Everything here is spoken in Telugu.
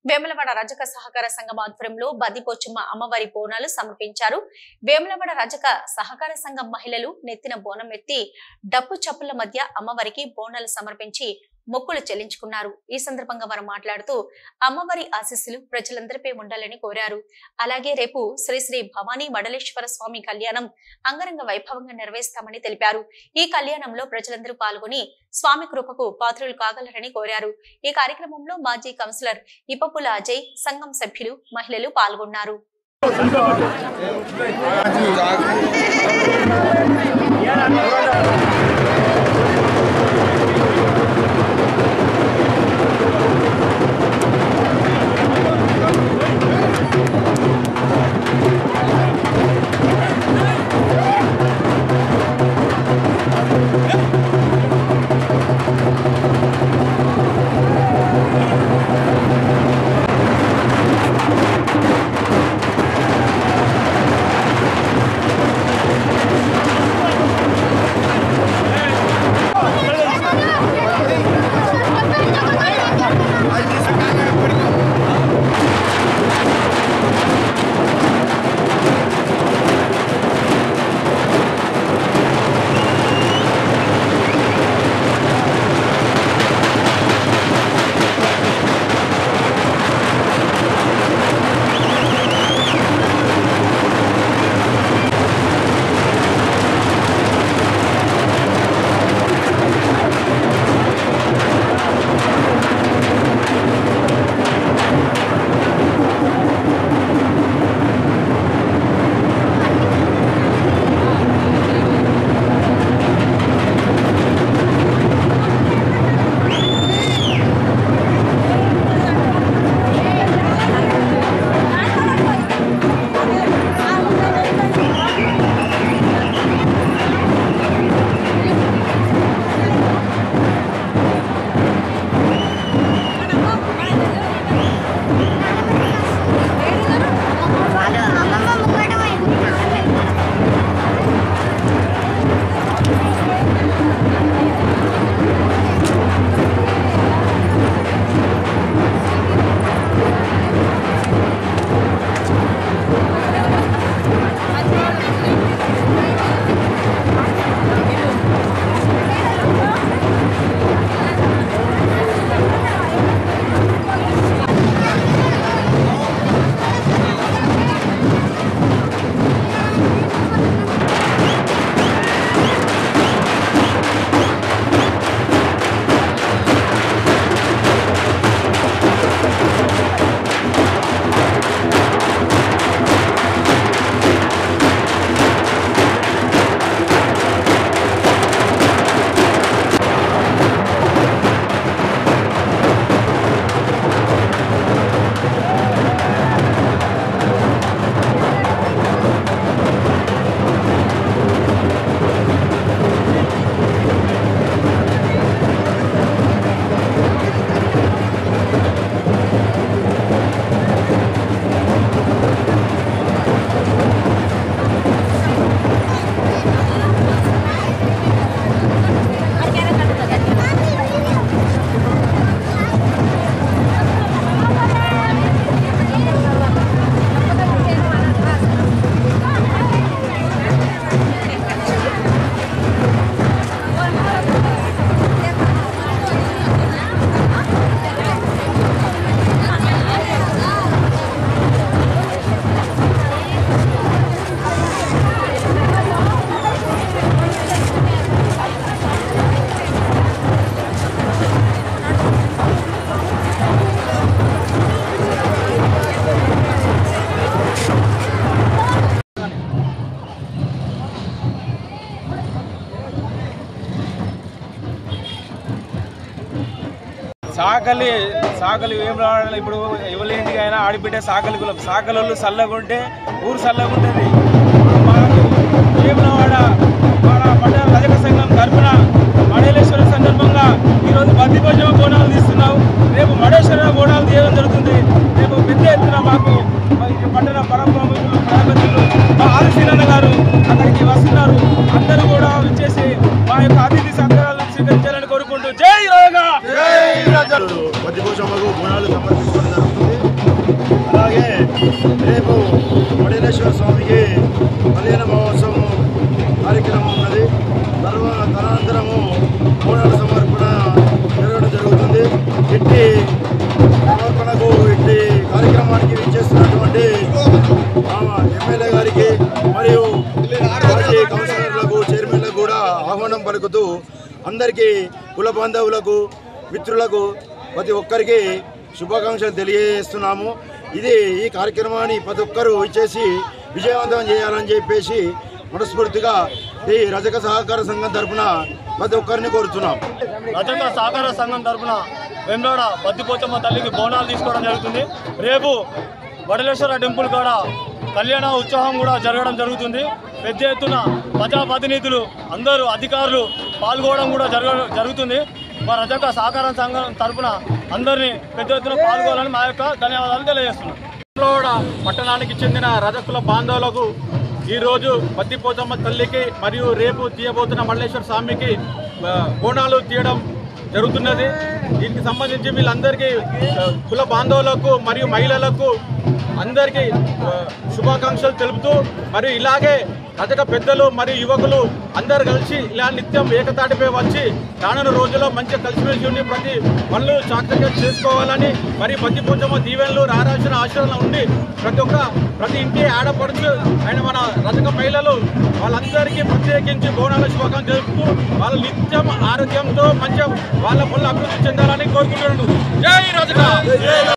వేములవాడ రజక సహకార సంఘం ఆధ్వర్యంలో బద్దిపోచమ్మ అమ్మవారి బోనాలు సమర్పించారు. వేములవాడ రజక సహకార సంఘం మహిళలు నెత్తిన బోనం ఎత్తి డప్పు చప్పుల మధ్య అమ్మవారికి బోనాలు సమర్పించి మొక్కులు చెల్లించుకున్నారు. ఈ సందర్భంగా వారు మాట్లాడుతూ అమ్మవారి ఆశీస్సులు ప్రజలందరిపై ఉండాలని కోరారు. అలాగే రేపు శ్రీ శ్రీ భవానీ వడలేశ్వర స్వామి కళ్యాణం అంగరంగ వైభవంగా నిర్వహిస్తామని తెలిపారు. ఈ కళ్యాణంలో ప్రజలందరూ పాల్గొని స్వామి కృపకు పాత్రులు కాగలరని కోరారు. ఈ కార్యక్రమంలో మాజీ కౌన్సిలర్ ఇపపుల అజయ్, సంఘం సభ్యులు, మహిళలు పాల్గొన్నారు. సాకలి ఏం రావడం ఇప్పుడు ఎవరింటికి అయినా ఆడిబిడ్డ సాకలి కులం సాకలోళ్ళు చల్లగుంటే ఊరు చల్లగుంటుంది. మాకు వేములవాడ మండల రజక సంఘం తరఫున మడేశ్వర సందర్భంగా ఈరోజు బద్దిపోచమ్మ బోనాలు తీస్తున్నాం. రేపు మడేశ్వర బోనాలు తీయడం జరుగుతుంది. రేపు పెద్ద ఎత్తున మాకు పట్టణ పరమప్రముఖులు మా ఆదిశీలన్న గారు అక్కడికి వస్తున్నారు. అందరూ కూడా వచ్చేసి మా యొక్క అతిథి సత్కారాలను స్వీకరించాలని కోరుకుంటూ జై రాజా. బద్దిపోచమ్మకు బోనాలు సమర్పించడం జరుగుతుంది. రేపు మడేలేశ్వర స్వామికి కళ్యాణ మహోత్సవం కార్యక్రమం ఉన్నది. తదనంతరము బోనాల సమర్పణ జరగడం జరుగుతుంది. ఇట్టి సమర్పణకు ఇట్టి కార్యక్రమానికి విచ్చేస్తున్నటువంటి ఎమ్మెల్యే గారికి మరియు మాజీ కౌన్సిలర్లకు చైర్మన్లకు కూడా ఆహ్వానం పలుకుతూ అందరికీ కుల బాంధవులకు మిత్రులకు ప్రతి ఒక్కరికి శుభాకాంక్షలు తెలియజేస్తున్నాము. ఈ కార్యక్రమాన్ని ప్రతి ఒక్కరూ ఇచ్చేసి విజయవంతం చేయాలని చెప్పేసి మనస్ఫూర్తిగా ఈ రజక సహకార సంఘం తరఫున ప్రతి ఒక్కరిని కోరుతున్నాం. రజక సహకార సంఘం తరఫున వెంబడ బద్దిపోచమ్మ తల్లికి బోనాలు తీసుకోవడం జరుగుతుంది. రేపు వడలేశ్వర టెంపుల్ కాడ కళ్యాణ ఉత్సవం కూడా జరగడం జరుగుతుంది. పెద్ద ఎత్తున ప్రజాప్రతినిధులు అందరూ అధికారులు పాల్గొనడం కూడా జరుగుతుంది. మా రజక సహకార సంఘం తరఫున అందరినీ పెద్ద ఎత్తున పాల్గొనాలని మా యొక్క ధన్యవాదాలు తెలియజేస్తున్నాం. పట్టణానికి చెందిన రజకుల బాంధవులకు ఈరోజు బద్దిపోచమ్మ తల్లికి మరియు రేపు తీయబోతున్న మల్లేశ్వర స్వామికి బోనాలు తీయడం జరుగుతున్నది. దీనికి సంబంధించి వీళ్ళందరికీ కుల బాంధవులకు మరియు మహిళలకు అందరికీ శుభాకాంక్షలు తెలుపుతూ మరియు ఇలాగే రజక పెద్దలు మరియు యువకులు అందరు కలిసి ఇలా నిత్యం ఏకతాటిపై వచ్చి రానున్న రోజుల్లో మంచిగా కలిసిమెలిసి ఉండి ప్రతి పనులు చాకచక్యం చేసుకోవాలని మరియు బద్దిపోచమ్మ దీవెనలు రారాసిన ఆశీర్వాదం ఉండి ప్రతి ఇంటి ఆడపడుచు అండ్ మన రజక మహిళలు వాళ్ళందరికీ ప్రత్యేకించి బోనాల శుభాకాంక్షలు తెలుపుతూ వాళ్ళ నిత్యం ఆరోగ్యంతో మంచిగా వాళ్ళ పనులు అభివృద్ధి చెందాలని కోరుకుంటున్నాను. జై రజక.